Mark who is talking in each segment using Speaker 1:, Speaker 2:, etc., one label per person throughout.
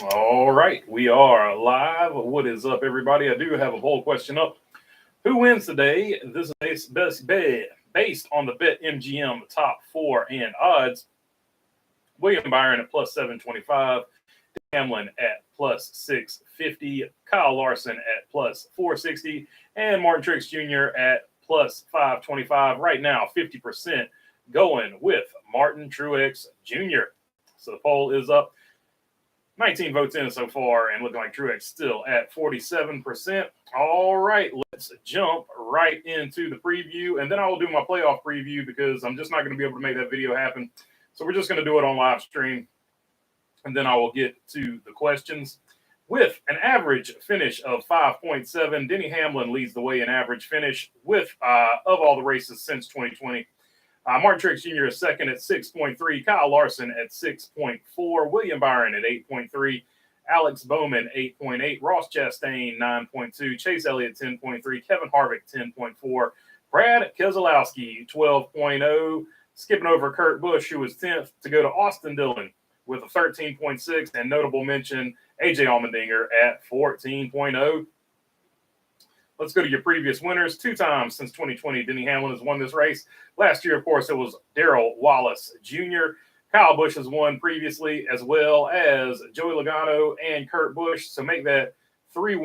Speaker 1: All right, we are live. What is up, everybody? I do have a poll question up. Who wins today? This is best bet based on the Bet MGM top four and odds. William Byron at plus 725, Hamlin at plus 650, Kyle Larson at plus 460, and Martin Trix Jr. at plus 525. Right now, 50% going with Martin Truex Jr. So the poll is up. 19 votes in so far, and looking like Truex still at 47%. All right, let's jump right into the preview, and then I will do my playoff preview because I'm just not going to be able to make that video happen. So we're just going to do it on live stream, and then I will get to the questions. With an average finish of 5.7, Denny Hamlin leads the way in average finish with of all the races since 2020. Martin Truex Jr. is second at 6.3, Kyle Larson at 6.4, William Byron at 8.3, Alex Bowman 8.8, Ross Chastain 9.2, Chase Elliott 10.3, Kevin Harvick 10.4, Brad Keselowski 12.0, skipping over Kurt Busch, who was 10th, to go to Austin Dillon with a 13.6, and notable mention AJ Allmendinger at 14.0. Let's go to your previous winners. 2 times since 2020, Denny Hamlin has won this race. Last year, of course, it was Darrell Wallace Jr. Kyle Busch has won previously, as well as Joey Logano and Kurt Busch. So make that 2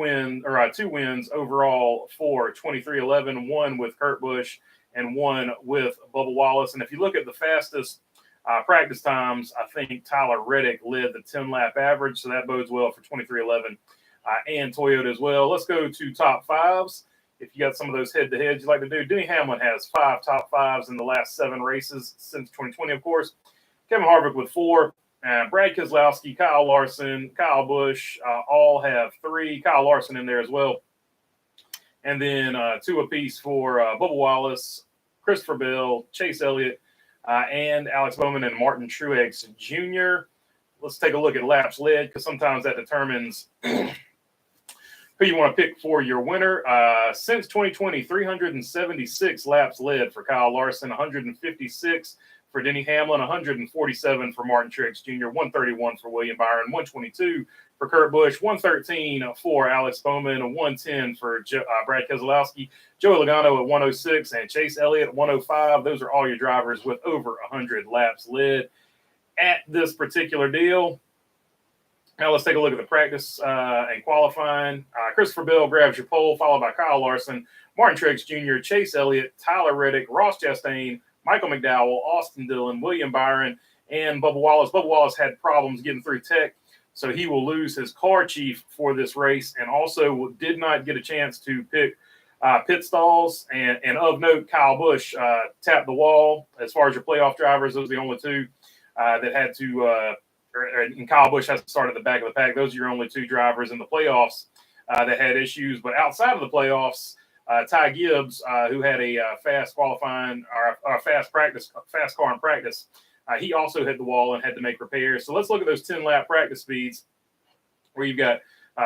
Speaker 1: wins overall for 23-11, 1 with Kurt Busch and 1 with Bubba Wallace. And if you look at the fastest practice times, I think Tyler Reddick led the 10-lap average. So that bodes well for 23-11. And Toyota as well. Let's go to top fives. If you got some of those head-to-heads you like to do, Denny Hamlin has 5 top fives in the last 7 races since 2020, of course. Kevin Harvick with 4. Brad Keselowski, Kyle Larson, Kyle Busch all have 3. Kyle Larson in there as well. And then 2 apiece for Bubba Wallace, Christopher Bell, Chase Elliott, and Alex Bowman and Martin Truex Jr. Let's take a look at laps led because sometimes that determines who you want to pick for your winner. Since 2020, 376 laps led for Kyle Larson, 156 for Denny Hamlin, 147 for Martin Truex Jr., 131 for William Byron, 122 for Kurt Busch, 113 for Alex Bowman, and 110 for Brad Keselowski, Joey Logano at 106, and Chase Elliott at 105. Those are all your drivers with over 100 laps led at this particular deal. Now let's take a look at the practice and qualifying. Christopher Bell grabs your pole, followed by Kyle Larson, Martin Truex Jr., Chase Elliott, Tyler Reddick, Ross Chastain, Michael McDowell, Austin Dillon, William Byron, and Bubba Wallace. Bubba Wallace had problems getting through tech, so he will lose his car chief for this race, and also did not get a chance to pick pit stalls. And of note, Kyle Busch tapped the wall. As far as your playoff drivers, those are the only 2 that had to and Kyle Busch has to start at the back of the pack. Those are your only 2 drivers in the playoffs that had issues. But outside of the playoffs, Ty Gibbs, who had a fast qualifying or a fast car in practice, he also hit the wall and had to make repairs. So let's look at those 10-lap practice speeds where you've got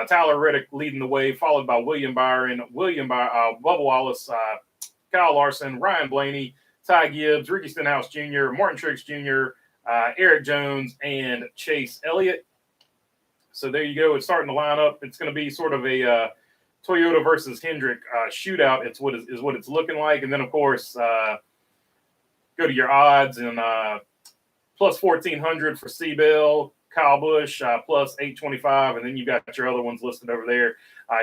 Speaker 1: Tyler Reddick leading the way, followed by William Byron, Bubba Wallace, Kyle Larson, Ryan Blaney, Ty Gibbs, Ricky Stenhouse Jr., Martin Truex Jr., Eric Jones, and Chase Elliott. So there you go. It's starting to line up. It's going to be sort of a Toyota versus Hendrick shootout. It's what it's looking like. And then, of course, go to your odds and plus 1,400 for Seabell, Kyle Busch, plus 825. And then you've got your other ones listed over there.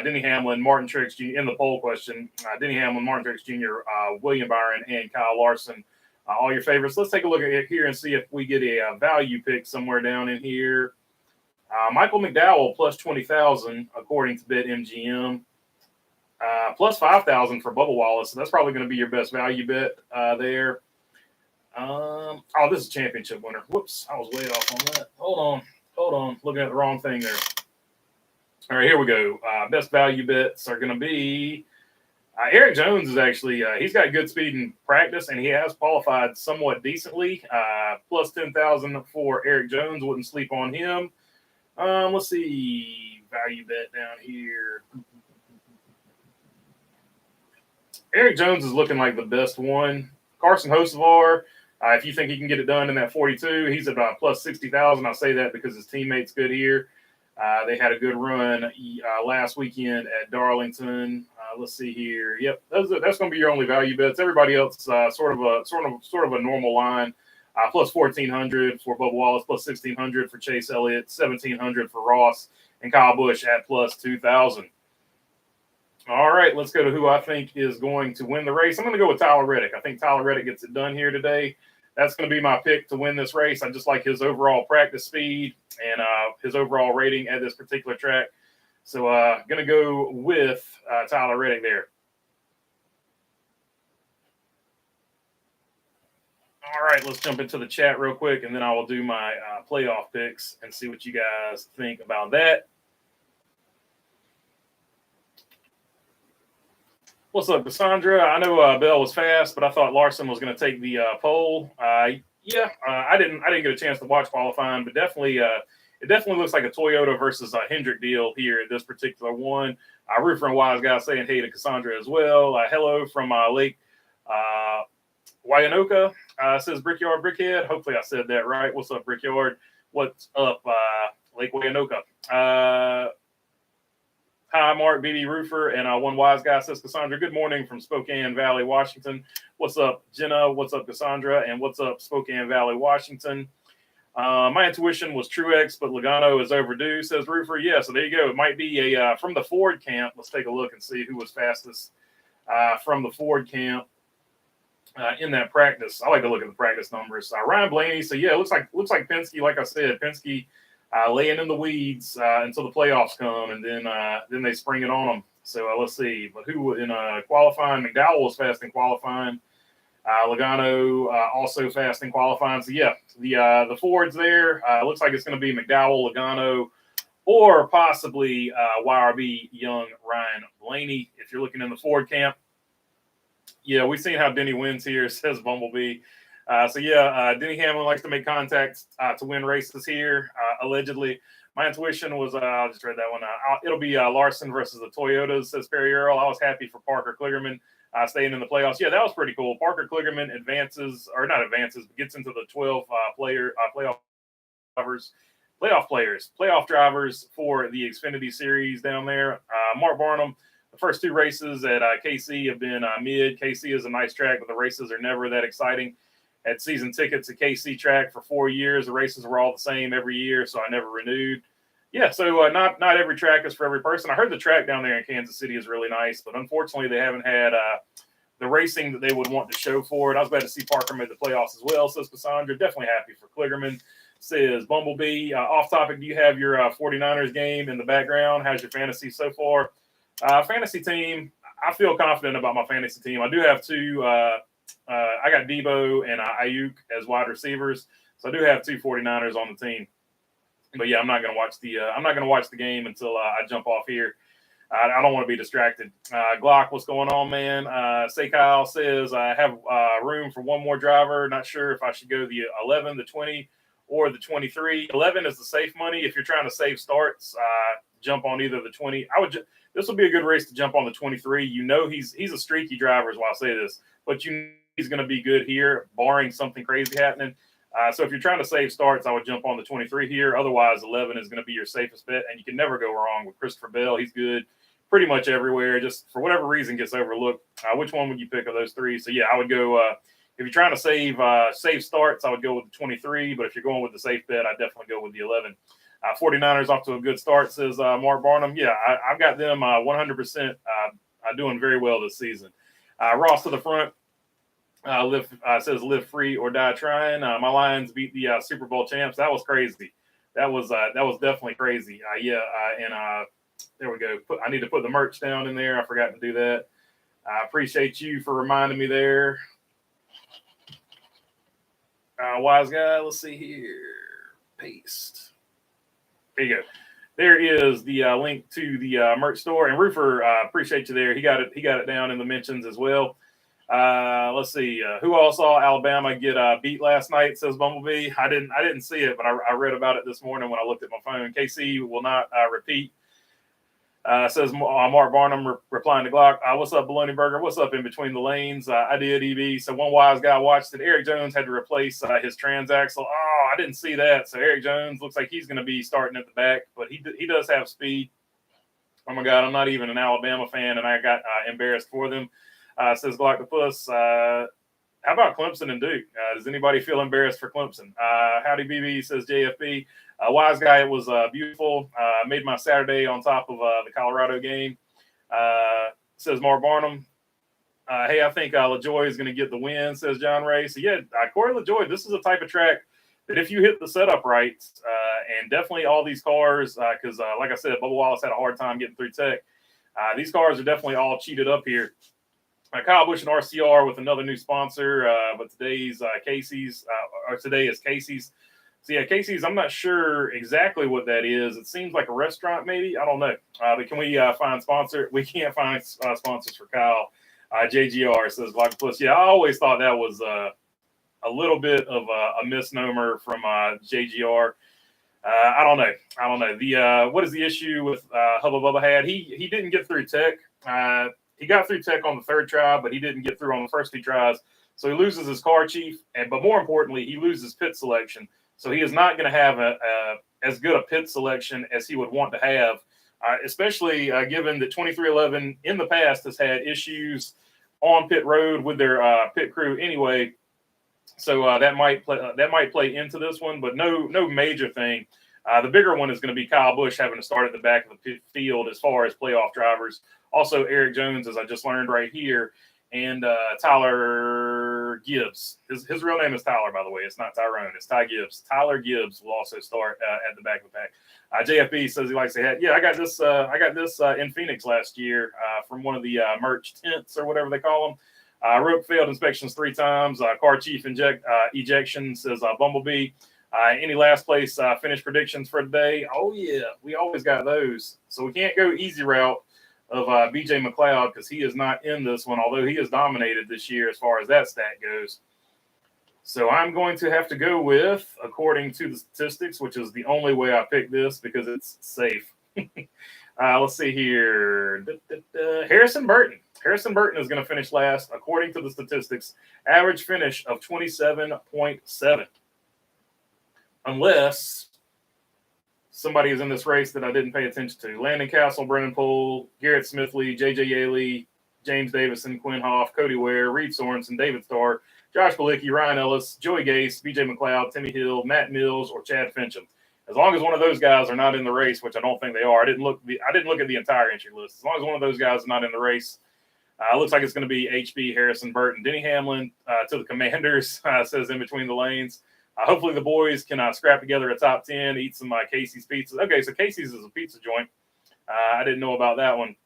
Speaker 1: Denny Hamlin, Martin Truex Jr. in the poll question. Denny Hamlin, Martin Truex Jr., William Byron, and Kyle Larson. All your favorites. Let's take a look at it here and see if we get a value pick somewhere down in here. Michael McDowell plus 20,000 according to BetMGM. Plus 5,000 for Bubba Wallace. So that's probably going to be your best value bet there. This is a championship winner. Whoops, I was way off on that. Hold on. Looking at the wrong thing there. All right, here we go. Best value bets are going to be Eric Jones is actually he's got good speed in practice, and he has qualified somewhat decently. Plus 10,000 for Eric Jones. Wouldn't sleep on him. Let's see. Value bet down here. Eric Jones is looking like the best one. Carson Hocevar, if you think he can get it done in that 42, he's about plus 60,000. I say that because his teammate's good here. They had a good run last weekend at Darlington. Let's see here. Yep, that's going to be your only value bets. Everybody else sort of a normal line. Plus 1,400 for Bubba Wallace, plus 1,600 for Chase Elliott, 1,700 for Ross, and Kyle Busch at plus 2,000. All right, let's go to who I think is going to win the race. I'm going to go with Tyler Reddick. I think Tyler Reddick gets it done here today. That's going to be my pick to win this race. I just like his overall practice speed and his overall rating at this particular track. So going to go with Tyler Reddick there. All right, let's jump into the chat real quick, and then I will do my playoff picks and see what you guys think about that. What's up, Cassandra? I know Bell was fast, but I thought Larson was going to take the pole. I didn't get a chance to watch qualifying, but definitely it definitely looks like a Toyota versus a Hendrick deal here at this particular one. Roofer and Wise Guy saying hey to Cassandra as well. Hello from Lake Wyanoka, says Brickyard Brickhead. Hopefully I said that right. What's up, Brickyard? What's up, Lake Wyanoka? Hi, Mark, BB Roofer, and One Wise Guy says Cassandra. Good morning from Spokane Valley, Washington. What's up, Jenna? What's up, Cassandra? And what's up, Spokane Valley, Washington? My intuition was Truex, but Logano is overdue, says Roofer. Yeah, so there you go. It might be a from the Ford camp. Let's take a look and see who was fastest from the Ford camp in that practice. I like to look at the practice numbers. Ryan Blaney. So yeah, it looks like Penske. Like I said, Penske laying in the weeds until the playoffs come, and then they spring it on them. So let's see. But who in qualifying? McDowell was fast in qualifying. Logano also fast in qualifying. So yeah, the Fords there. Looks like it's going to be McDowell, Logano, or possibly YRB Young Ryan Blaney. If you're looking in the Ford camp, yeah, we've seen how Denny wins here, says Bumblebee. Denny Hamlin likes to make contact to win races here, allegedly. My intuition was, I'll just read that one. It'll be Larson versus the Toyotas, says Perry Earl. I was happy for Parker Kligerman staying in the playoffs. Yeah, that was pretty cool. Parker Kligerman gets into the 12 playoff drivers for the Xfinity Series down there. Mark Barnum, the first two races at KC have been mid. KC is a nice track, but the races are never that exciting. Had season tickets at KC track for 4 years. The races were all the same every year, so I never renewed. Yeah, so not every track is for every person. I heard the track down there in Kansas City is really nice, but unfortunately they haven't had the racing that they would want to show for it. I was glad to see Parker made the playoffs as well, says Cassandra. Definitely happy for Kligerman, says Bumblebee. Off topic, do you have your 49ers game in the background? How's your fantasy so far? Fantasy team, I feel confident about my fantasy team. I do have two I got Debo and Ayuk as wide receivers, so I do have two 49ers on the team. But yeah, I'm not going to watch the game until I jump off here. I don't want to be distracted. Glock, what's going on, man? Say Kyle says I have room for one more driver. Not sure if I should go the 11, the 20, or the 23. 11 is the safe money. If you're trying to save starts, jump on either the 20. This will be a good race to jump on the 23. You know he's a streaky driver, is why I say this, but he's going to be good here, barring something crazy happening. So if you're trying to save starts, I would jump on the 23 here. Otherwise, 11 is going to be your safest bet, and you can never go wrong with Christopher Bell. He's good pretty much everywhere. Just for whatever reason gets overlooked. Which one would you pick of those three? So yeah, I would go. If you're trying to save starts, I would go with the 23. But if you're going with the safe bet, I'd definitely go with the 11. 49ers off to a good start, says Mark Barnum. Yeah, I've got them 100% doing very well this season. Ross to the front. Says live free or die trying. My Lions beat the Super Bowl champs. That was crazy. That was definitely crazy. There we go. I need to put the merch down in there. I forgot to do that. I appreciate you for reminding me there. Wise guy. Let's see here. Paste. There you go. There is the link to the merch store. And Roofer, appreciate you there. He got it down in the mentions as well. Let's see. Who all saw Alabama get beat last night, says Bumblebee. I didn't see it, but I read about it this morning when I looked at my phone. KC will not repeat. Says Mark Barnum replying to Glock. What's up, Bologna Burger? What's up in between the lanes? I did, EB. So one wise guy watched it. Eric Jones had to replace his transaxle. Oh, I didn't see that. So Eric Jones looks like he's going to be starting at the back, but he does have speed. Oh my God, I'm not even an Alabama fan, and I got embarrassed for them. Says Glockopus. How about Clemson and Duke? Does anybody feel embarrassed for Clemson? Howdy, BB, says JFB. Wise guy, it was beautiful. Made my Saturday on top of the Colorado game. Says Mark Barnum. Hey, I think LaJoy is going to get the win, says John Ray. So, yeah, Corey LaJoy, this is a type of track that if you hit the setup right, and definitely all these cars, because like I said, Bubba Wallace had a hard time getting through Tech. These cars are definitely all cheated up here. Kyle Busch and RCR with another new sponsor, but today's Casey's, or today is Casey's. So yeah, Casey's, I'm not sure exactly what that is. It seems like a restaurant, maybe. I don't know. But can we find sponsor? We can't find sponsors for Kyle. JGR says Glock Plus. Yeah, I always thought that was a little bit of a misnomer from JGR. I don't know. The what is the issue with Hubba Bubba had? He didn't get through Tech. He got through Tech on the third try, but he didn't get through on the first two tries. So he loses his car chief, but more importantly, he loses pit selection. So he is not going to have as good a pit selection as he would want to have, especially given that 2311 in the past has had issues on pit road with their pit crew anyway. So that might play into this one, but no major thing. The bigger one is going to be Kyle Busch having to start at the back of the pit field as far as playoff drivers. Also, Eric Jones, as I just learned right here, and Tyler Gibbs. His real name is Tyler, by the way. It's not Tyrone. It's Ty Gibbs. Tyler Gibbs will also start at the back of the pack. JFB says he likes to have. Yeah, I got this in Phoenix last year from one of the merch tents or whatever they call them. Rope failed inspections 3 times. Car chief ejection, says Bumblebee. Any last place finish predictions for today? Oh, yeah, we always got those. So we can't go easy route of BJ McLeod because he is not in this one, although he has dominated this year as far as that stat goes. So I'm going to have to go with, according to the statistics, which is the only way I picked this because it's safe. Let's see here. Harrison Burton. Harrison Burton is going to finish last, according to the statistics. Average finish of 27.7. Unless somebody is in this race that I didn't pay attention to. Landon Castle, Brennan Poole, Garrett Smithley, J.J. Yaley, James Davison, Quinn Hoff, Cody Ware, Reed Sorensen, David Starr, Josh Balicki, Ryan Ellis, Joey Gase, B.J. McLeod, Timmy Hill, Matt Mills, or Chad Fincham. As long as one of those guys are not in the race, which I don't think they are, I didn't look at the entire entry list. As long as one of those guys is not in the race, it looks like it's going to be HB, Harrison Burton, Denny Hamlin to the Commanders, says in between the lanes. Hopefully the boys can scrap together a top 10, eat some Casey's pizza. Okay, so Casey's is a pizza joint. I didn't know about that one.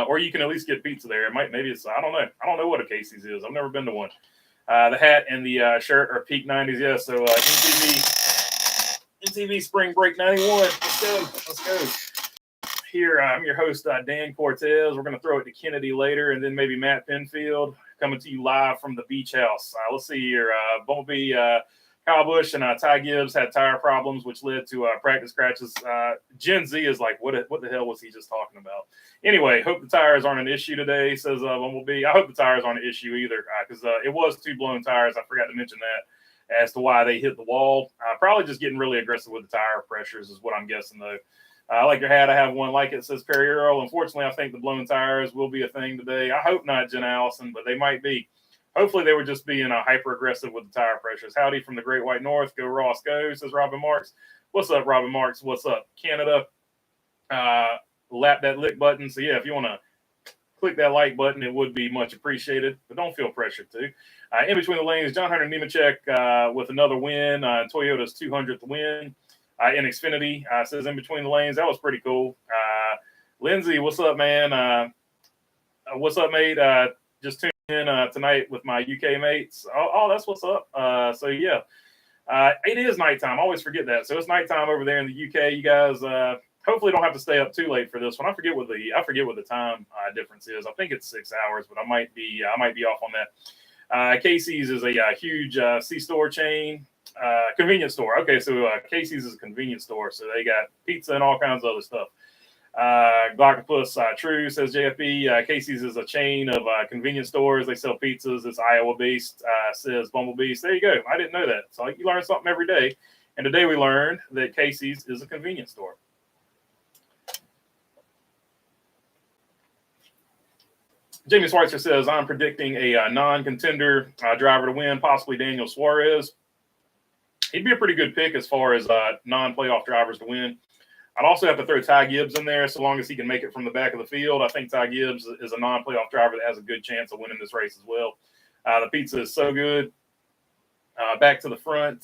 Speaker 1: Or you can at least get pizza there. Maybe it's, I don't know. I don't know what a Casey's is. I've never been to one. The hat and the shirt are peak 90s. Yeah, so MTV Spring Break 91. Let's go. Here, I'm your host, Dan Cortez. We're going to throw it to Kennedy later, and then maybe Matt Penfield coming to you live from the beach house. Let's see here. Bumblebee, Kyle Busch, and Ty Gibbs had tire problems, which led to practice crashes. Gen Z is like, what the hell was he just talking about? Anyway, hope the tires aren't an issue today, says Bumblebee. I hope the tires aren't an issue either, because it was 2 blown tires. I forgot to mention that as to why they hit the wall. Probably just getting really aggressive with the tire pressures is what I'm guessing, though. I like your hat. I have one like it, says Perry Earl. Unfortunately, I think the blown tires will be a thing today. I hope not, Jen Allison, but they might be. Hopefully, they were just being hyper aggressive with the tire pressures. Howdy from the Great White North. Go Ross, go, says Robin Marks. What's up, Robin Marks? What's up, Canada? Lap that like button. So, yeah, if you want to click that like button, it would be much appreciated, but don't feel pressured to. In between the lanes, John Hunter Nemechek with another win. Toyota's 200th win. In Xfinity, says in between the lanes. That was pretty cool. Lindsay, what's up, man? What's up, mate? Just tuned in tonight with my UK mates. Oh, that's what's up. So yeah, it is nighttime. I always forget that. So it's nighttime over there in the UK. You guys hopefully don't have to stay up too late for this one. I forget what the time difference is. I think it's 6 hours, but I might be off on that. Casey's is a huge C-store chain. Convenience store. Okay, so Casey's is a convenience store, so they got pizza and all kinds of other stuff. Glockopus True says JFB. Casey's is a chain of convenience stores. They sell pizzas. It's Iowa based, says Bumblebee. So there you go. I didn't know that. So you learn something every day. And today we learned that Casey's is a convenience store. Jamie Schweitzer says, I'm predicting a non-contender driver to win, possibly Daniel Suarez. He'd be a pretty good pick as far as non-playoff drivers to win. I'd also have to throw Ty Gibbs in there so long as he can make it from the back of the field. I think Ty Gibbs is a non-playoff driver that has a good chance of winning this race as well. The pizza is so good. Back to the front,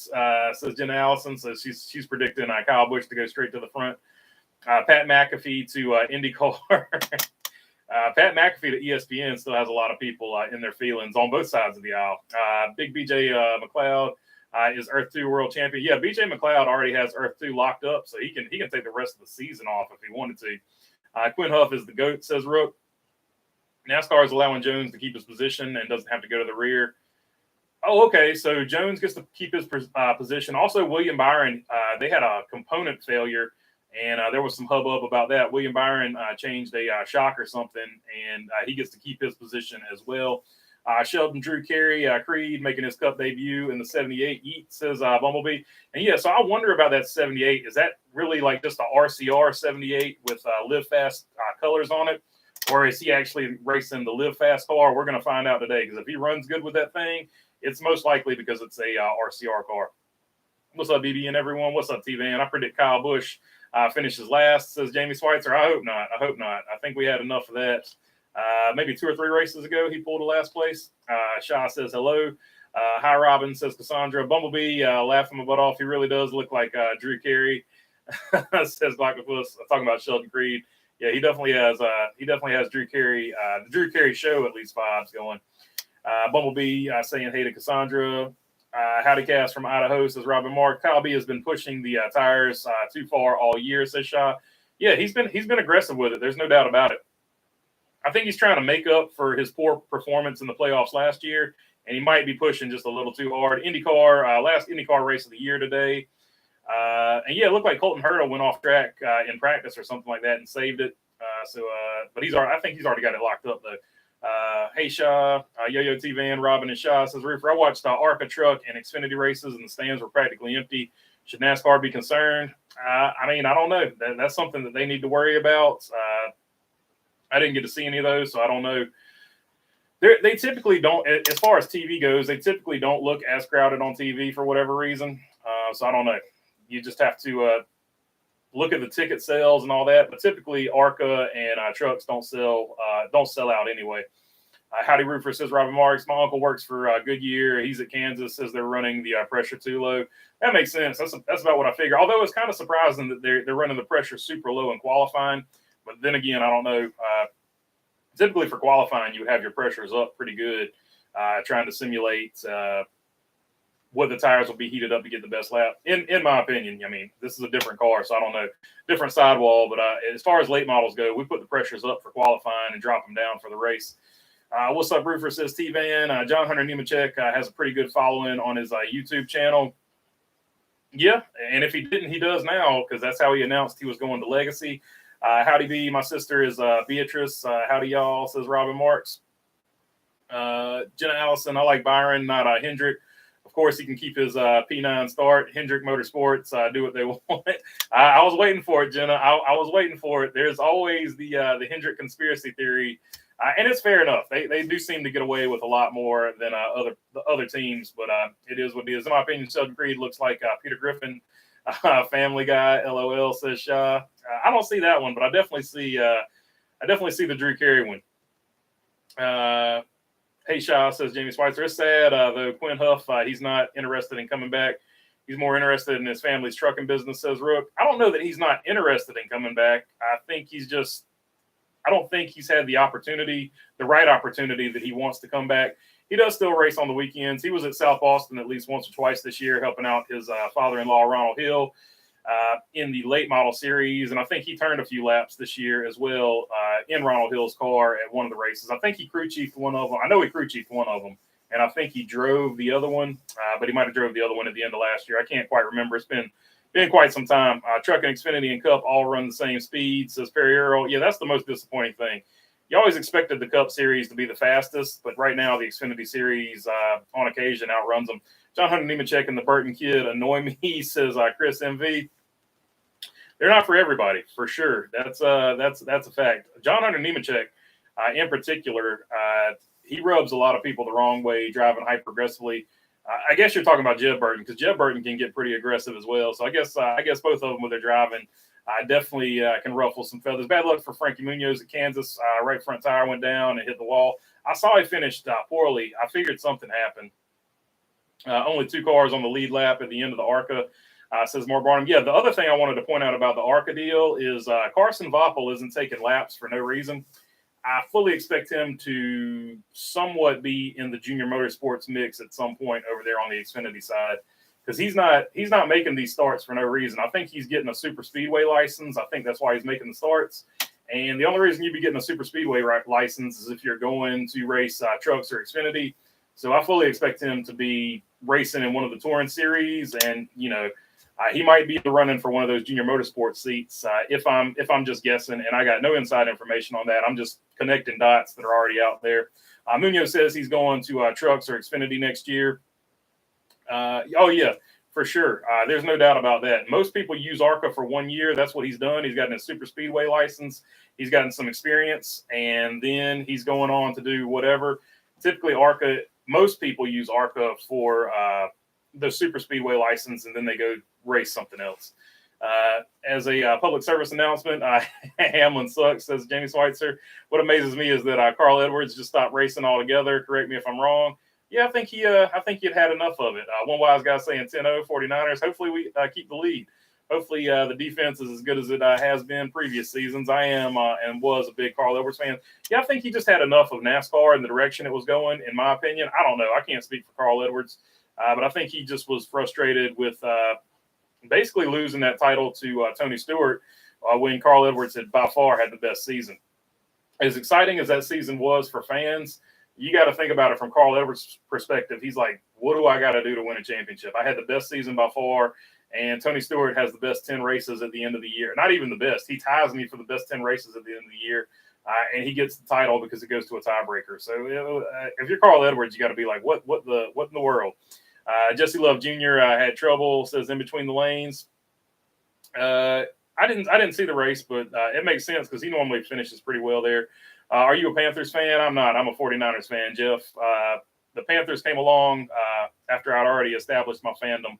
Speaker 1: says Jenna Allison. So she's predicting Kyle Busch to go straight to the front. Pat McAfee to IndyCar. Pat McAfee to ESPN still has a lot of people in their feelings on both sides of the aisle. Big BJ McLeod is Earth 2 world champion. Yeah, BJ McLeod already has Earth 2 locked up, so he can take the rest of the season off if he wanted to. Quinn Huff is the GOAT, says Rook. NASCAR is allowing Jones to keep his position and doesn't have to go to the rear. Oh, okay. So Jones gets to keep his position. Also, William Byron, they had a component failure, and there was some hubbub about that. William Byron changed a shock or something, and he gets to keep his position as well. Sheldon Drew Carey, Creed, making his Cup debut in the 78. Yeet, says Bumblebee. And yeah, so I wonder about that 78. Is that really like just a RCR 78 with Live Fast colors on it? Or is he actually racing the Live Fast car? We're going to find out today, because if he runs good with that thing, it's most likely because it's a RCR car. What's up, BB and everyone? What's up, T-Van? I predict Kyle Busch finishes last, says Jamie Schweitzer. I hope not. I think we had enough of that. Maybe 2 or 3 races ago, he pulled a last place. Shaw says hello. Hi, Robin, says Cassandra. Bumblebee, laughing my butt off. He really does look like Drew Carey, says Glockopus. Talking about Sheldon Creed. Yeah, he definitely has Drew Carey, the Drew Carey show, at least vibes going. Bumblebee saying hey to Cassandra. Howdy Cast from Idaho, says Robin Mark. Kyle B has been pushing the tires too far all year, says Shaw. Yeah, he's been aggressive with it. There's no doubt about it. I think he's trying to make up for his poor performance in the playoffs last year, and he might be pushing just a little too hard. IndyCar, last IndyCar race of the year today. And yeah, it looked like Colton Herta went off track in practice or something like that and saved it. But I think he's already got it locked up though. Hey Shaw, Yo-Yo T-Van, Robin and Shaw, says Roofer. I watched ARCA truck and Xfinity races and the stands were practically empty. Should NASCAR be concerned? I mean, I don't know. That's something that they need to worry about. I didn't get to see any of those, so I don't know. They typically don't, as far as TV goes, they typically don't look as crowded on TV for whatever reason. So I don't know. You just have to look at the ticket sales and all that. But typically, ARCA and trucks don't sell out anyway. Howdy Roofer, says Robin Marks. My uncle works for Goodyear. He's at Kansas. Says they're running the pressure too low. That makes sense. That's about what I figure. Although it's kind of surprising that they're running the pressure super low in qualifying. But then again, I don't know. Typically for qualifying, you have your pressures up pretty good, trying to simulate what the tires will be heated up to get the best lap. In my opinion, I mean, this is a different car, so I don't know. Different sidewall, but as far as late models go, we put the pressures up for qualifying and drop them down for the race. What's up, Roofer, says T-Van. John Hunter Nemechek has a pretty good following on his YouTube channel. Yeah, and if he didn't, he does now, because that's how he announced he was going to Legacy. Howdy B, my sister is Beatrice. Howdy y'all, says Robin Marks. Jenna Allison, I like Byron, not Hendrick. Of course, he can keep his P9 start. Hendrick Motorsports, do what they want. I was waiting for it, Jenna. I was waiting for it. There's always the Hendrick conspiracy theory, and it's fair enough. They do seem to get away with a lot more than other teams, but it is what it is. In my opinion, Sheldon Creed looks like Peter Griffin. Family Guy, LOL, says Shaw. I don't see that one, but I definitely see the Drew Carey one. Hey Shaw, says Jamie Schweitzer. It's sad though Quinn Huff, he's not interested in coming back. He's more interested in his family's trucking business, says Rook. I don't know that he's not interested in coming back. I don't think he's had the right opportunity that he wants to come back. He does still race on the weekends. He was at South Boston at least once or twice this year, helping out his father-in-law, Ronald Hill, in the late model series. And I think he turned a few laps this year as well in Ronald Hill's car at one of the races. I think he crew chiefed one of them. I know he crew chiefed one of them, and I think he drove the other one, but he might have drove the other one at the end of last year. I can't quite remember. It's been Been quite some time. Truck and Xfinity and Cup all run the same speed, says Perry Earl. Yeah, that's the most disappointing thing. You always expected the Cup Series to be the fastest, but right now the Xfinity Series on occasion outruns them. John Hunter Nemechek and the Burton kid annoy me, says Chris MV. They're not for everybody, for sure. That's a fact. John Hunter Nemechek, in particular, he rubs a lot of people the wrong way, driving hyper aggressively. I guess you're talking about Jeb Burton, because Jeb Burton can get pretty aggressive as well. So I guess both of them with their driving definitely can ruffle some feathers. Bad luck for Frankie Munoz at Kansas. Right front tire went down and hit the wall. I saw he finished poorly. I figured something happened. Only 2 cars on the lead lap at the end of the ARCA. Says Mark Barnum. Yeah, the other thing I wanted to point out about the ARCA deal is Carson Voppel isn't taking laps for no reason. I fully expect him to somewhat be in the junior motorsports mix at some point over there on the Xfinity side, because he's not making these starts for no reason. I think he's getting a super speedway license. I think that's why he's making the starts. And the only reason you'd be getting a super speedway license is if you're going to race trucks or Xfinity. So I fully expect him to be racing in one of the touring series, and he might be running for one of those junior motorsports seats. If I'm just guessing, and I got no inside information on that, I'm just connecting dots that are already out there. Munoz says he's going to trucks or Xfinity next year. Oh yeah, for sure. There's no doubt about that. Most people use ARCA for 1 year. That's what he's done. He's gotten a super speedway license. He's gotten some experience, and then he's going on to do whatever. Typically, most people use ARCA for the super speedway license, and then they go race something else. As a public service announcement, Hamlin sucks, says Jamie Schweitzer. What amazes me is that Carl Edwards just stopped racing altogether. Correct me if I'm wrong. Yeah, I think he'd had enough of it. One wise guy saying 10-0 49ers. Hopefully we keep the lead. Hopefully the defense is as good as it has been previous seasons. I am and was a big Carl Edwards fan. Yeah, I think he just had enough of NASCAR and the direction it was going, in my opinion. I don't know. I can't speak for Carl Edwards, but I think he just was frustrated with basically losing that title to Tony Stewart when Carl Edwards had by far had the best season. As exciting as that season was for fans, you got to think about it from Carl Edwards' perspective. He's like, what do I got to do to win a championship? I had the best season by far, and Tony Stewart has the best 10 races at the end of the year. Not even the best. He ties me for the best 10 races at the end of the year, and he gets the title because it goes to a tiebreaker. So if you're Carl Edwards, you got to be like, what in the world? Jesse Love Jr. Had trouble, says in between the lanes. I didn't see the race, but it makes sense because he normally finishes pretty well there. Are you a Panthers fan? I'm not. I'm a 49ers fan, Jeff. The Panthers came along after I'd already established my fandom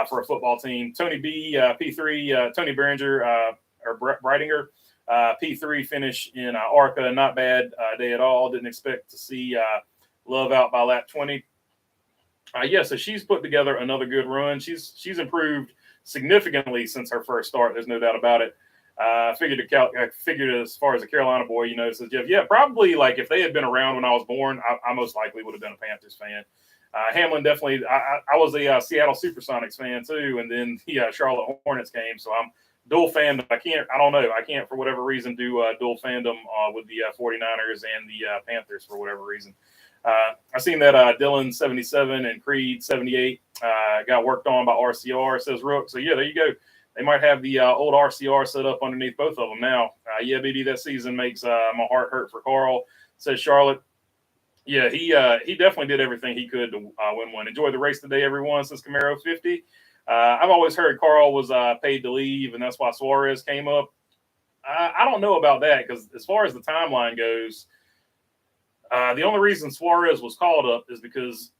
Speaker 1: for a football team. Tony B, P3, Tony Behringer, or Breitinger, P3 finish in ARCA. Not bad day at all. Didn't expect to see Love out by lap 20. So she's put together another good run. She's improved significantly since her first start. There's no doubt about it. I figured as far as a Carolina boy, says Jeff. Yeah, probably like if they had been around when I was born, I most likely would have been a Panthers fan. Hamlin definitely. I was a Seattle Supersonics fan too, and then the Charlotte Hornets came. So I'm dual fandom. I don't know. I can't for whatever reason do dual fandom with the 49ers and the Panthers for whatever reason. I've seen that Dylan 77 and Creed 78 got worked on by RCR, says Rook. So yeah, there you go. They might have the old RCR set up underneath both of them now. BD, that season makes my heart hurt for Carl, says Charlotte. Yeah, he definitely did everything he could to win one. Enjoy the race today, everyone, says Camaro 50. I've always heard Carl was paid to leave, and that's why Suarez came up. I don't know about that, because as far as the timeline goes, the only reason Suarez was called up is because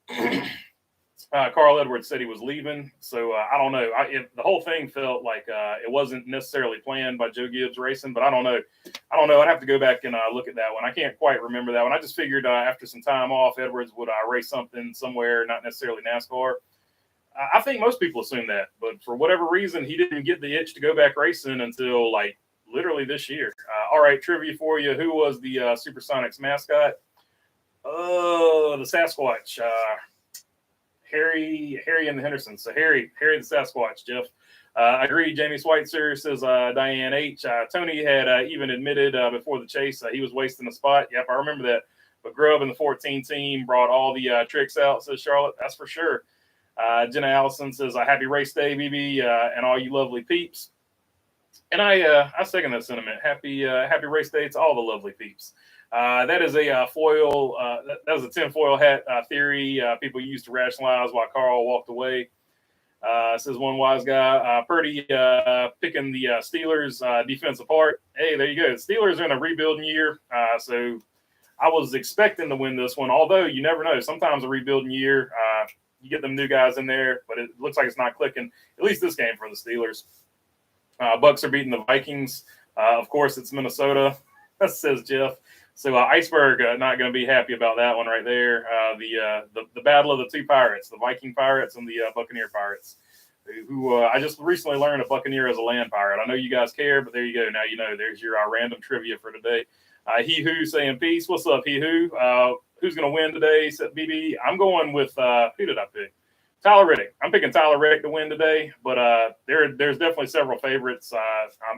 Speaker 1: Carl Edwards said he was leaving. So I don't know. The whole thing felt like it wasn't necessarily planned by Joe Gibbs Racing, but I don't know. I'd have to go back and look at that one. I can't quite remember that one. I just figured after some time off, Edwards would race something somewhere, not necessarily NASCAR. I think most people assume that, but for whatever reason, he didn't get the itch to go back racing until like literally this year. All right, trivia for you. Who was the Supersonics mascot? The Sasquatch. Harry and the Hendersons. So Harry the Sasquatch, Jeff. I agree. Jamie Schweitzer says Diane H. Tony had even admitted before the chase he was wasting a spot. Yep, I remember that. But Grubb and the 14 team brought all the tricks out, says Charlotte. That's for sure. Jenna Allison says, happy race day, BB, and all you lovely peeps. And I second that sentiment. Happy race day to all the lovely peeps. That is a foil. That was a tinfoil hat theory people used to rationalize why Carl walked away. Says one wise guy. Purdy picking the Steelers defense apart. Hey, there you go. The Steelers are in a rebuilding year, so I was expecting to win this one. Although you never know. Sometimes a rebuilding year, you get them new guys in there, but it looks like it's not clicking. At least this game for the Steelers. Bucks are beating the Vikings. Of course, it's Minnesota, says Jeff. So Iceberg not going to be happy about that one right there. The battle of the two pirates, the Viking pirates and the Buccaneer pirates, who I just recently learned a Buccaneer is a land pirate. I know you guys care, but there you go. Now you know. There's your random trivia for today. He Who saying peace. What's up, He Who? Who's going to win today? BB. I'm going with who did I pick? Tyler Reddick. I'm picking Tyler Reddick to win today, but there's definitely several favorites.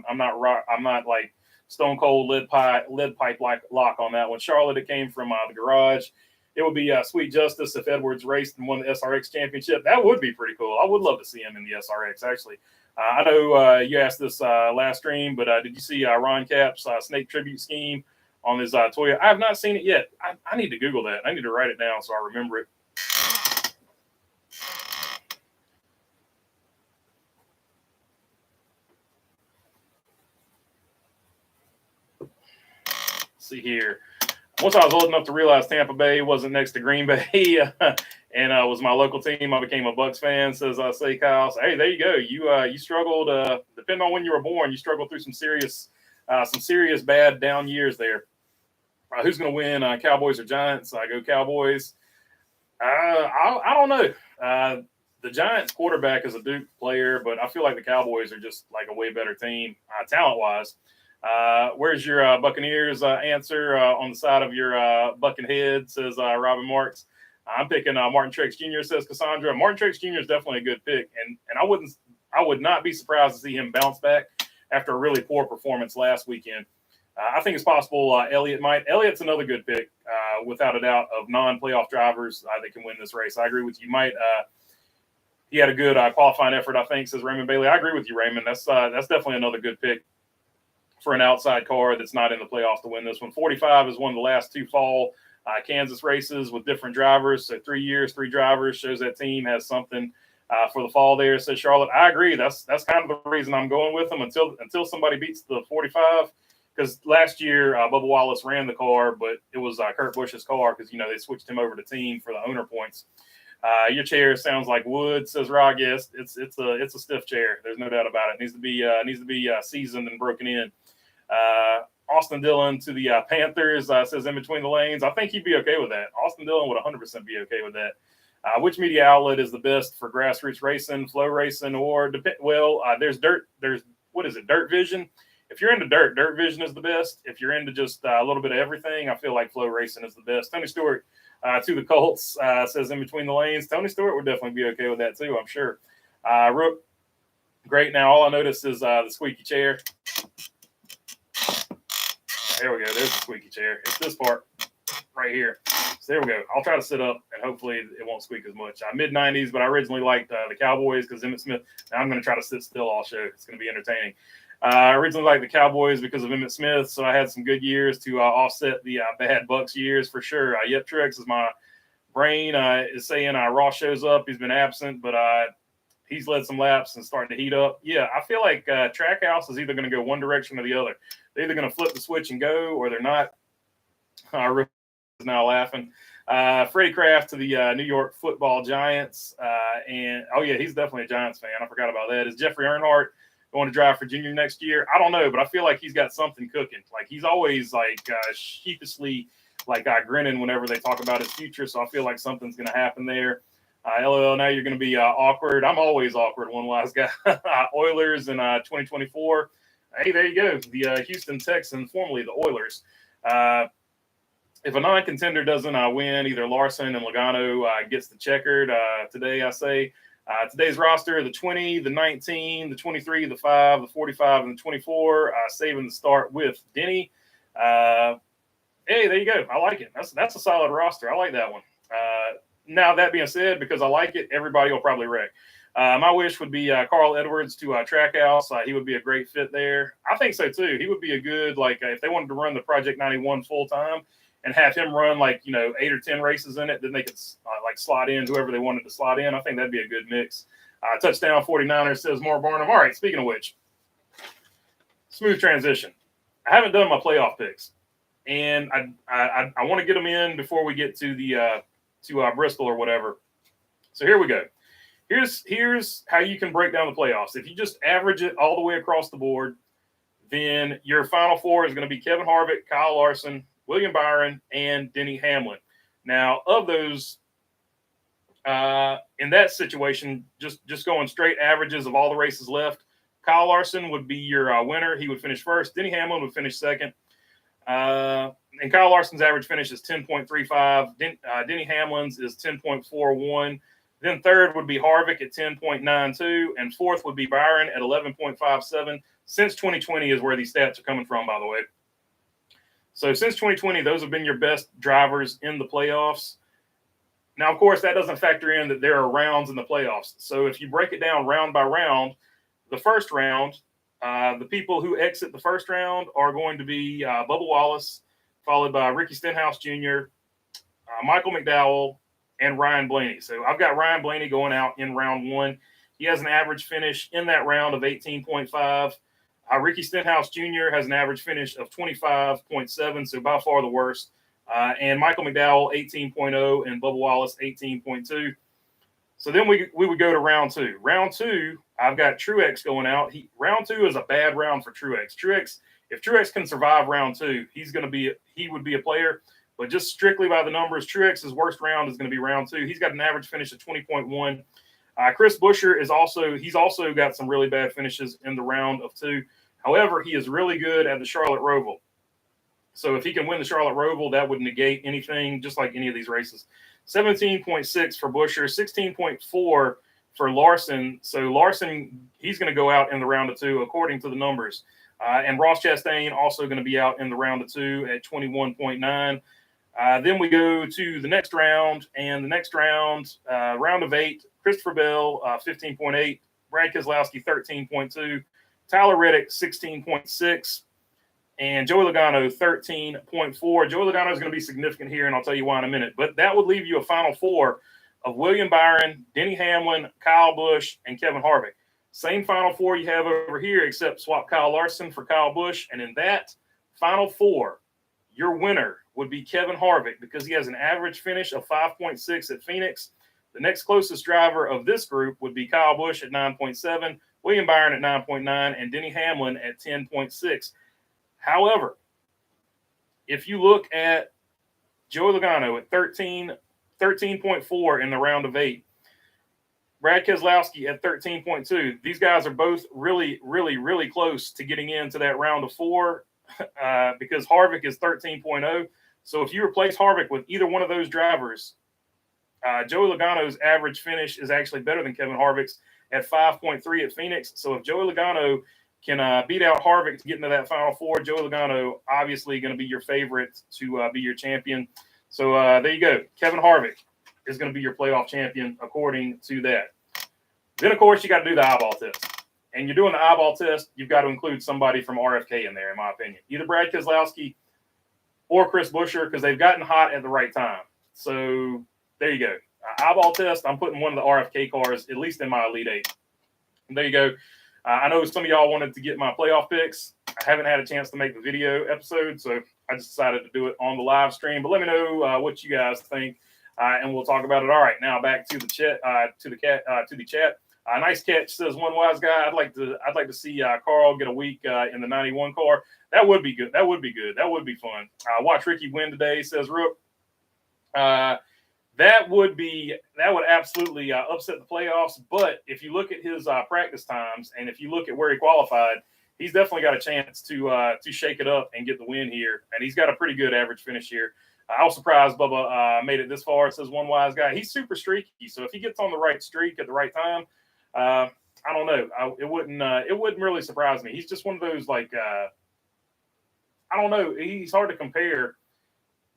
Speaker 1: I'm not like stone cold lead pipe like lock on that one. Charlotte, it came from the garage. It would be Sweet Justice if Edwards raced and won the SRX championship. That would be pretty cool. I would love to see him in the SRX, actually. I know you asked this last stream, but did you see Ron Cap's snake tribute scheme on his Toyota? I have not seen it yet. I need to Google that. I need to write it down so I remember it. See here. Once I was old enough to realize Tampa Bay wasn't next to Green Bay and was my local team, I became a Bucs fan, says say Kyle. So, hey, there you go. You struggled, depending on when you were born, you struggled through some serious bad down years there. Who's going to win, Cowboys or Giants? I go Cowboys. I don't know. The Giants quarterback is a Duke player, but I feel like the Cowboys are just like a way better team talent-wise. Where's your Buccaneers answer on the side of your bucking head, says Robin Marks. I'm picking Martin Truex Jr., says Cassandra. Martin Truex Jr. is definitely a good pick, and I would not be surprised to see him bounce back after a really poor performance last weekend. I think it's possible Elliott might. Elliott's another good pick, without a doubt, of non-playoff drivers that can win this race. I agree with you. He had a good qualifying effort, I think, says Raymond Bailey. I agree with you, Raymond. That's definitely another good pick for an outside car that's not in the playoffs to win this one. 45 is one of the last two fall Kansas races with different drivers. So 3 years, 3 drivers shows that team has something for the fall there, says Charlotte. I agree. That's kind of the reason I'm going with them until somebody beats the 45. Because last year, Bubba Wallace ran the car, but it was Kurt Busch's car because, they switched him over to team for the owner points. Your chair sounds like wood, says Rod. Yes, it's a stiff chair. There's no doubt about it. It needs to be seasoned and broken in. Austin Dillon to the Panthers says in between the lanes. I think he'd be okay with that. Austin Dillon would 100% be okay with that. Which media outlet is the best for grassroots racing, flow racing, or there's dirt. There's Dirt Vision. If you're into dirt Vision is the best. If you're into just a little bit of everything, I feel like flow racing is the best. Tony Stewart to the Colts says in between the lanes. Tony Stewart would definitely be okay with that too, I'm sure. Rook, great. Now all I noticed is the squeaky chair. There we go. There's the squeaky chair. It's this part right here. So there we go. I'll try to sit up, and hopefully it won't squeak as much. Mid-90s, but I originally liked the Cowboys because Emmitt Smith. Now I'm going to try to sit still all show. It's going to be entertaining. I originally liked the Cowboys because of Emmitt Smith, so I had some good years to offset the bad Bucs years for sure. Yep, Truex is my brain is saying Ross shows up. He's been absent, but he's led some laps and starting to heat up. Yeah, I feel like Trackhouse is either going to go one direction or the other. They're either going to flip the switch and go, or they're not. Rick is now laughing. Freddie Kraft to the New York Football Giants. And, oh, yeah, he's definitely a Giants fan. I forgot about that. Is Jeffrey Earnhardt going to drive for Junior next year? I don't know, but I feel like he's got something cooking. Like, he's always, sheepishly, grinning whenever they talk about his future. So I feel like something's going to happen there. LOL, now you're going to be awkward. I'm always awkward, one wise guy. Oilers in 2024. Hey, there you go. The Houston Texans, formerly the Oilers. If a non-contender doesn't win, either Larson and Logano gets the checkered. Today, I say today's roster, the 20, the 19, the 23, the 5, the 45, and the 24, saving the start with Denny. Hey, there you go. I like it. That's a solid roster. I like that one. Now, that being said, because I like it, everybody will probably wreck. My wish would be Carl Edwards to Trackhouse. He would be a great fit there. I think so too. He would be a good, like, if they wanted to run the Project 91 full time and have him run like 8 or 10 races in it, then they could like slot in whoever they wanted to slot in. I think that'd be a good mix. Touchdown 49ers says more Barnum. All right. Speaking of which, smooth transition. I haven't done my playoff picks, and I want to get them in before we get to the to Bristol or whatever. So here we go. Here's how you can break down the playoffs. If you just average it all the way across the board, then your final four is going to be Kevin Harvick, Kyle Larson, William Byron, and Denny Hamlin. Now, of those, in that situation, just going straight averages of all the races left, Kyle Larson would be your winner. He would finish first. Denny Hamlin would finish second. And Kyle Larson's average finish is 10.35. Denny Hamlin's is 10.41. Then third would be Harvick at 10.92, and fourth would be Byron at 11.57. Since 2020 is where these stats are coming from, by the way. So since 2020, those have been your best drivers in the playoffs. Now, of course, that doesn't factor in that there are rounds in the playoffs. So if you break it down round by round, the first round, the people who exit the first round are going to be Bubba Wallace, followed by Ricky Stenhouse Jr., Michael McDowell, and Ryan Blaney. So I've got Ryan Blaney going out in round one. He has an average finish in that round of 18.5. Ricky Stenhouse Jr. has an average finish of 25.7, so by far the worst. And Michael McDowell, 18.0, and Bubba Wallace, 18.2. So then we would go to round two. Round two, I've got Truex going out. Round two is a bad round for Truex. If Truex can survive round two, he would be a player. But just strictly by the numbers, Truex's worst round is going to be round two. He's got an average finish of 20.1. Chris Buescher he's also got some really bad finishes in the round of two. However, he is really good at the Charlotte Roval. So if he can win the Charlotte Roval, that would negate anything, just like any of these races. 17.6 for Buescher, 16.4 for Larson. So Larson, he's going to go out in the round of two, according to the numbers. And Ross Chastain also going to be out in the round of two at 21.9. Then we go to the next round, and the next round, round of 8, Christopher Bell, 15.8, Brad Keselowski, 13.2, Tyler Reddick, 16.6, and Joey Logano, 13.4. Joey Logano is going to be significant here, and I'll tell you why in a minute. But that would leave you a final four of William Byron, Denny Hamlin, Kyle Busch, and Kevin Harvick. Same final four you have over here, except swap Kyle Larson for Kyle Busch. And in that final four, your winner would be Kevin Harvick because he has an average finish of 5.6 at Phoenix. The next closest driver of this group would be Kyle Busch at 9.7, William Byron at 9.9, and Denny Hamlin at 10.6. However, if you look at Joey Logano at 13.4 in the round of 8, Brad Keselowski at 13.2. These guys are both really, really, really close to getting into that round of 4 because Harvick is 13.0. So if you replace Harvick with either one of those drivers, Joey Logano's average finish is actually better than Kevin Harvick's at 5.3 at Phoenix. So if Joey Logano can beat out Harvick to get into that final 4, Joey Logano obviously going to be your favorite to be your champion. So there you go. Kevin Harvick is going to be your playoff champion according to that. Then, of course, you got to do the eyeball test. And you're doing the eyeball test, you've got to include somebody from RFK in there, in my opinion. Either Brad Keselowski or Chris Buescher, because they've gotten hot at the right time. So there you go. Eyeball test, I'm putting one of the RFK cars, at least in my Elite 8. And there you go. I know some of y'all wanted to get my playoff picks. I haven't had a chance to make the video episode, so I just decided to do it on the live stream. But let me know what you guys think. And we'll talk about it. All right, now back to the chat. To the chat. Nice catch, says one wise guy. I'd like to see Carl get a week in the 91 car. That would be good. That would be good. That would be fun. Watch Ricky win today, says Rook. That would absolutely upset the playoffs. But if you look at his practice times and if you look at where he qualified, he's definitely got a chance to shake it up and get the win here. And he's got a pretty good average finish here. I was surprised Bubba made it this far, says one wise guy. He's super streaky, so if he gets on the right streak at the right time, I don't know. It wouldn't really surprise me. He's just one of those, like, I don't know. He's hard to compare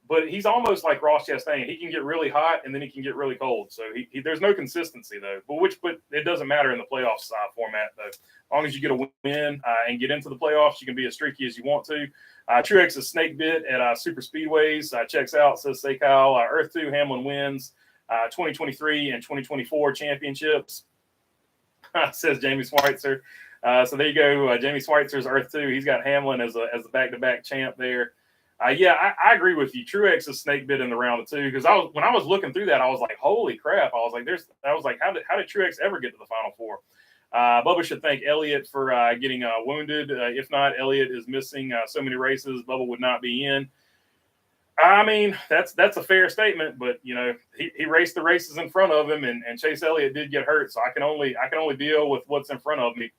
Speaker 1: but he's almost like Ross Chastain. He can get really hot and then he can get really cold. So there's no consistency though. But it doesn't matter in the playoffs format though. As long as you get a win and get into the playoffs, you can be as streaky as you want to. Truex is snake bit at super speedways. Checks out, says say Kyle. Earth 2 Hamlin wins 2023 and 2024 championships. Says Jamie Schweitzer. So there you go. Jamie Schweitzer's Earth 2. He's got Hamlin as the back-to-back champ there. I agree with you. Truex is snake bit in the round of 2 because when I was looking through that, I was like, holy crap! I was like, how did Truex ever get to the Final Four? Bubba should thank Elliott for getting wounded. If not, Elliott is missing so many races. Bubba would not be in. I mean, that's a fair statement, but you know, he raced the races in front of him, and Chase Elliott did get hurt, so I can only deal with what's in front of me.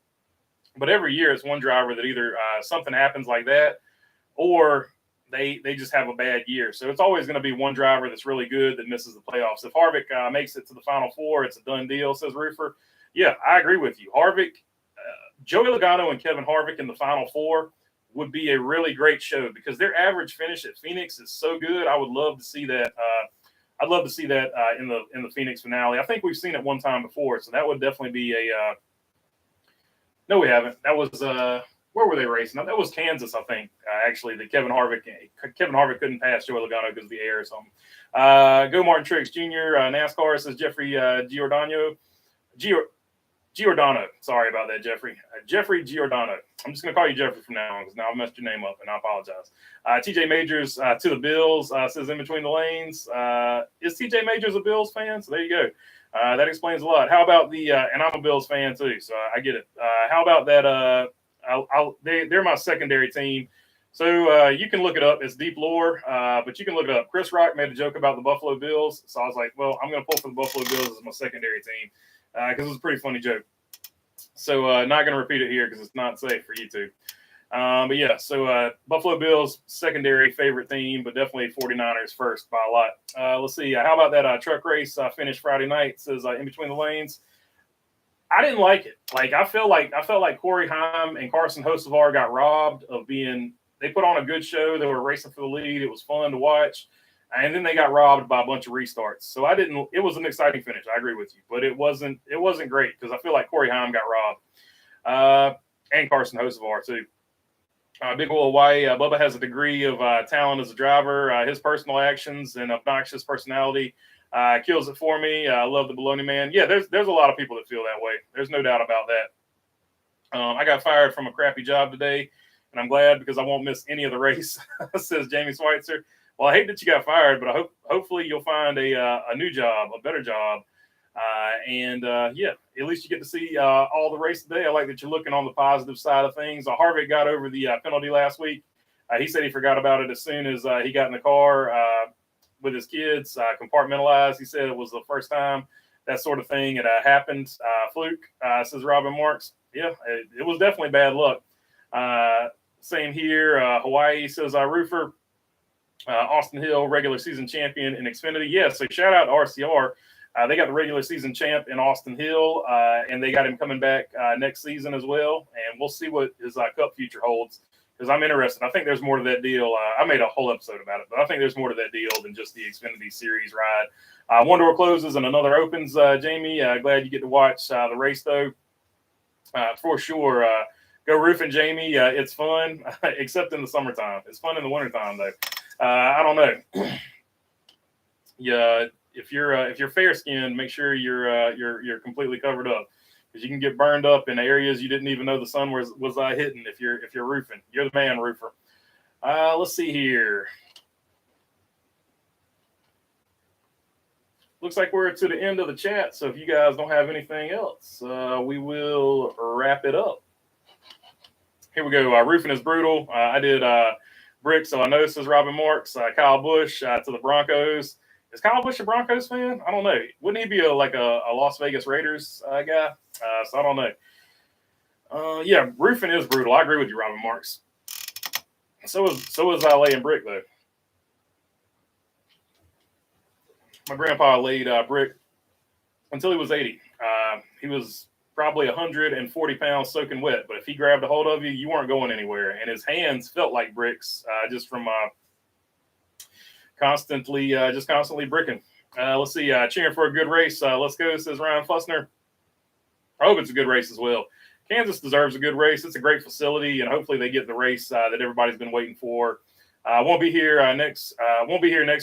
Speaker 1: But every year, it's one driver that either something happens like that, or they just have a bad year. So it's always going to be one driver that's really good that misses the playoffs. If Harvick makes it to the Final Four, it's a done deal, says Roofer. Yeah, I agree with you. Harvick, Joey Logano and Kevin Harvick in the Final Four would be a really great show because their average finish at Phoenix is so good. I would love to see that. I'd love to see that in the Phoenix finale. I think we've seen it one time before, so that would definitely be a. No, we haven't. That was where were they racing? That was Kansas, I think. Actually, that Kevin Harvick couldn't pass Joey Logano because of the air or something. Go Martin Truex Jr. NASCAR says Jeffrey Giordano. Giordano. Sorry about that, Jeffrey. Jeffrey Giordano. I'm just going to call you Jeffrey from now on because now I've messed your name up, and I apologize. TJ Majors to the Bills says in between the lanes. Is TJ Majors a Bills fan? So there you go. That explains a lot. How about and I'm a Bills fan too, so I get it. How about that? They're my secondary team. So you can look it up. It's deep lore, but you can look it up. Chris Rock made a joke about the Buffalo Bills, so I was like, well, I'm going to pull for the Buffalo Bills as my secondary team because it was a pretty funny joke. So not going to repeat it here because it's not safe for YouTube. But yeah, so Buffalo Bills secondary favorite team, but definitely 49ers first by a lot. Let's see. How about that truck race finished Friday night? Says in between the lanes. I didn't like it. Like I felt like Corey Haim and Carson Hocevar got robbed of being. They put on a good show. They were racing for the lead. It was fun to watch, and then they got robbed by a bunch of restarts. So I didn't. It was an exciting finish. I agree with you, but it wasn't great because I feel like Corey Haim got robbed, and Carson Hocevar too. Big Oil Hawaii. Bubba has a degree of talent as a driver. His personal actions and obnoxious personality kills it for me. I love the baloney man. Yeah, there's a lot of people that feel that way. There's no doubt about that. I got fired from a crappy job today, and I'm glad because I won't miss any of the race, says Jamie Schweitzer. Well, I hate that you got fired, but hopefully you'll find a new job, a better job. Yeah, at least you get to see all the race today. I like that you're looking on the positive side of things. Harvick got over the penalty last week. He said he forgot about it as soon as he got in the car with his kids, compartmentalized. He said it was the first time that sort of thing had happened. Fluke, says Robin Marks. Yeah, it was definitely bad luck. Same here. Hawaii says Roofer. Austin Hill, regular season champion in Xfinity. Yeah, so shout out to RCR. They got the regular season champ in Austin Hill, and they got him coming back next season as well. And we'll see what his Cup future holds because I'm interested. I think there's more to that deal. I made a whole episode about it, but I think there's more to that deal than just the Xfinity Series ride. One door closes and another opens, Jamie. Glad you get to watch the race, though. For sure. Go Roof and Jamie. It's fun, except in the summertime. It's fun in the wintertime, though. I don't know. Yeah. If you're fair skinned, make sure you're completely covered up because you can get burned up in areas you didn't even know the sun was hitting. If you're roofing, you're the man, Roofer. Let's see here. Looks like we're to the end of the chat. So if you guys don't have anything else, we will wrap it up. Here we go. Roofing is brutal. I did Brick, so I know, says Robin Marks. Kyle Busch to the Broncos. Is Kyle Busch a Broncos fan? I don't know. Wouldn't he be a Las Vegas Raiders guy? So I don't know. Yeah, roofing is brutal. I agree with you, Robin Marks. So is laying brick though. My grandpa laid brick until he was 80. He was probably 140 pounds soaking wet, but if he grabbed a hold of you, you weren't going anywhere. And his hands felt like bricks just from constantly bricking. Let's see, cheering for a good race. Let's go, says Ryan Fussner. I hope it's a good race as well. Kansas deserves a good race. It's a great facility, and hopefully they get the race that everybody's been waiting for. Won't be here next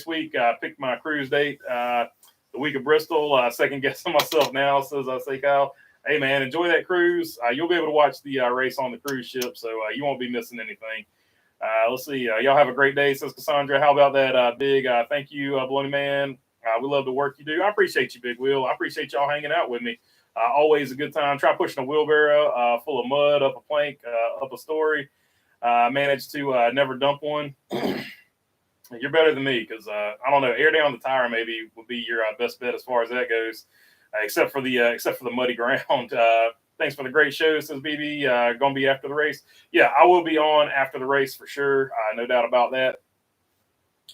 Speaker 1: week. Picked my cruise date the week of Bristol. Second guessing myself now, says I say Kyle. Hey man, enjoy that cruise. You'll be able to watch the race on the cruise ship, so you won't be missing anything. Let's see. Y'all have a great day, says Cassandra. How about that, Big? Thank you, Baloney Man. We love the work you do. I appreciate you, Big Wheel. I appreciate y'all hanging out with me. Always a good time. Try pushing a wheelbarrow full of mud up a plank, up a story. Managed to never dump one. You're better than me because I don't know. Air down the tire maybe would be your best bet as far as that goes, except for the muddy ground. Thanks for the great show, says BB. Gonna be after the race. Yeah, I will be on after the race for sure. No doubt about that.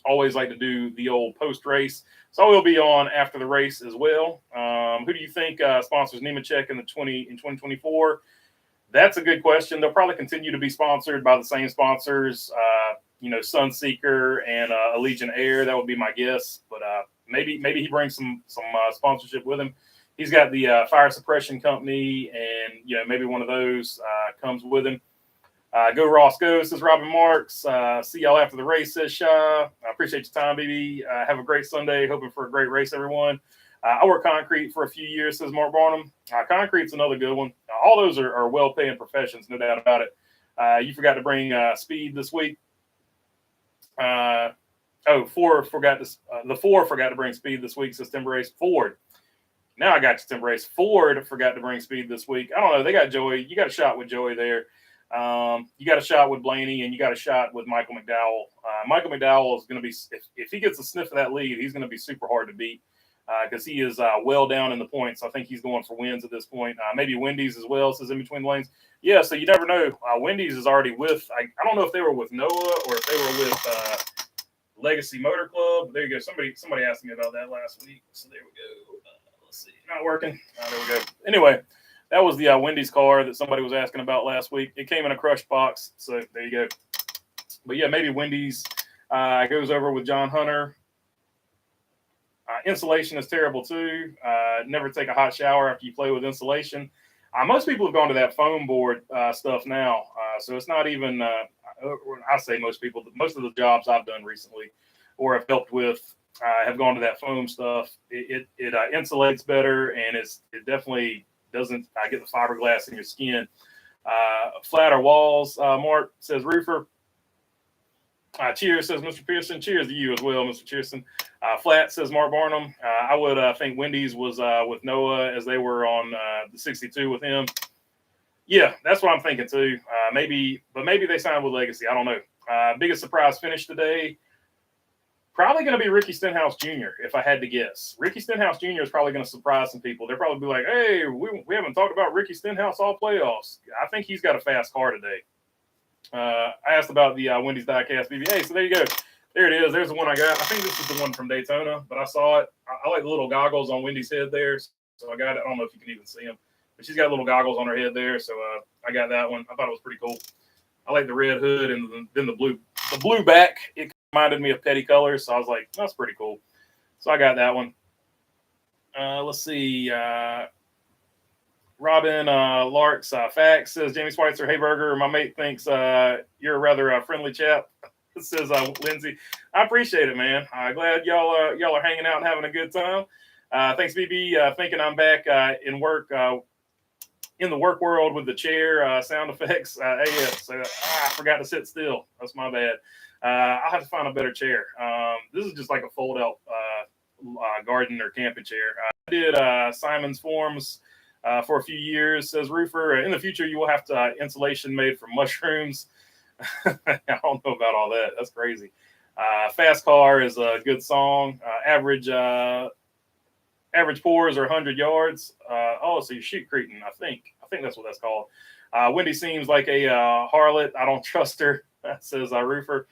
Speaker 1: Always like to do the old post race, so I will be on after the race as well. Who do you think sponsors Nemechek in 2024? That's a good question. They'll probably continue to be sponsored by the same sponsors. Sunseeker and Allegiant Air. That would be my guess. But maybe he brings some sponsorship with him. He's got the fire suppression company, and maybe one of those comes with him. Go Ross go, says Robin Marks. See y'all after the race, says Sha. I appreciate your time, BB. Have a great Sunday. Hoping for a great race, everyone. I worked concrete for a few years, says Mark Barnum. Concrete's another good one. All those are well-paying professions, no doubt about it. You forgot to bring speed this week. The four forgot to bring speed this week, says Timber Race. Ford. Now I got you, Timber Race. Ford forgot to bring speed this week. I don't know. They got Joey. You got a shot with Joey there. You got a shot with Blaney, and you got a shot with Michael McDowell. Michael McDowell is going to be, if he gets a sniff of that lead, he's going to be super hard to beat because he is well down in the points. I think he's going for wins at this point. Maybe Wendy's as well, says in between the lanes. Yeah, so you never know. Wendy's is already with, I don't know if they were with Noah or if they were with Legacy Motor Club. There you go. Somebody asked me about that last week. So there we go. Let's see. Not working. There we go. Anyway, that was the Wendy's car that somebody was asking about last week. It came in a crushed box. So there you go. But yeah, maybe Wendy's goes over with John Hunter. Insulation is terrible too. Never take a hot shower after you play with insulation. Most people have gone to that foam board stuff now. So it's not even, I say most people, most of the jobs I've done recently or have helped with have gone to that foam stuff. It insulates better, and it definitely doesn't get the fiberglass in your skin. Flatter walls, Mark, says Roofer. Cheers, says Mr. Pearson. Cheers to you as well, Mr. Pearson. Flat, says Mark Barnum. I would think Wendy's was with Noah as they were on the 62 with him. Yeah, that's what I'm thinking too. Maybe they signed with Legacy. I don't know. Biggest surprise finish today. Probably going to be Ricky Stenhouse Jr., if I had to guess. Ricky Stenhouse Jr. is probably going to surprise some people. They'll probably be like, hey, we haven't talked about Ricky Stenhouse all playoffs. I think he's got a fast car today. I asked about the Wendy's Diecast BBA. So there you go. There it is. There's the one I got. I think this is the one from Daytona, but I saw it. I like the little goggles on Wendy's head there. So I got it. I don't know if you can even see them, but she's got little goggles on her head there. So I got that one. I thought it was pretty cool. I like the red hood and then the blue back. It reminded me of Petty Colors. So I was like, that's pretty cool. So I got that one. Let's see. Robin Larks Facts says Jamie Schweitzer, hey Burger, my mate thinks you're a rather friendly chap. Says Lindsay. I appreciate it, man. Glad y'all are hanging out and having a good time. Thanks, BB. Thinking I'm back in work in the work world with the chair sound effects. So I forgot to sit still. That's my bad. I'll have to find a better chair. This is just like a fold out garden or camping chair. I did Simon's Forms for a few years, says Roofer. In the future, you will have to insulation made from mushrooms. I don't know about all that. That's crazy. Fast Car is a good song. Average pours are 100 yards. So you're shootcreting. I think that's what that's called. Wendy seems like a harlot. I don't trust her, says Roofer.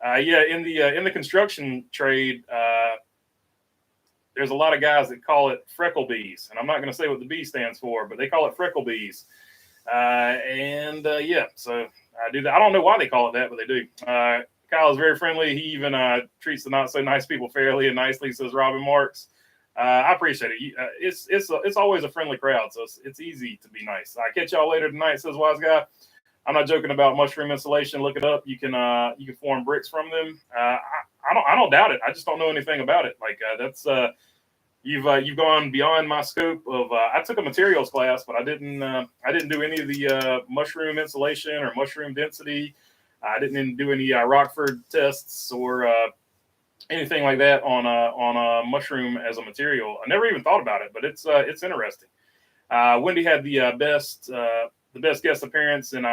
Speaker 1: In the construction trade, there's a lot of guys that call it freckle bees, and I'm not going to say what the B stands for, but they call it freckle bees. So I do that. I don't know why they call it that, but they do. Kyle is very friendly. He even treats the not so nice people fairly and nicely, says Robin Marks. I appreciate it. It's always a friendly crowd, so it's easy to be nice. I catch y'all later tonight, says Wise Guy. I'm not joking about mushroom insulation. Look it up. You can form bricks from them. I don't doubt it. I just don't know anything about it. Like that's you've gone beyond my scope of. I took a materials class, but I didn't do any of the mushroom insulation or mushroom density. I didn't do any Rockford tests or anything like that on a mushroom as a material. I never even thought about it, but it's interesting. Wendy had the best guest appearance in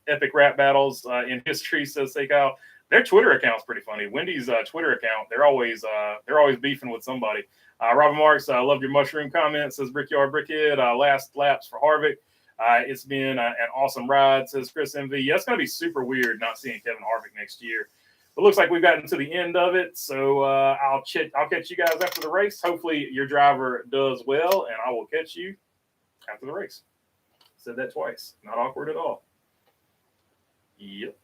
Speaker 1: epic rap battles in history, says Seikao. Their Twitter account's pretty funny. Wendy's Twitter account, they're always beefing with somebody. Robin Marks, I loved your mushroom comment, says Brickyard Brickhead. Last laps for Harvick. It's been an awesome ride, says Chris MV. Yeah, it's going to be super weird not seeing Kevin Harvick next year. It looks like we've gotten to the end of it, so I'll catch you guys after the race. Hopefully your driver does well, and I will catch you after the race. Said that twice. Not awkward at all. Yep.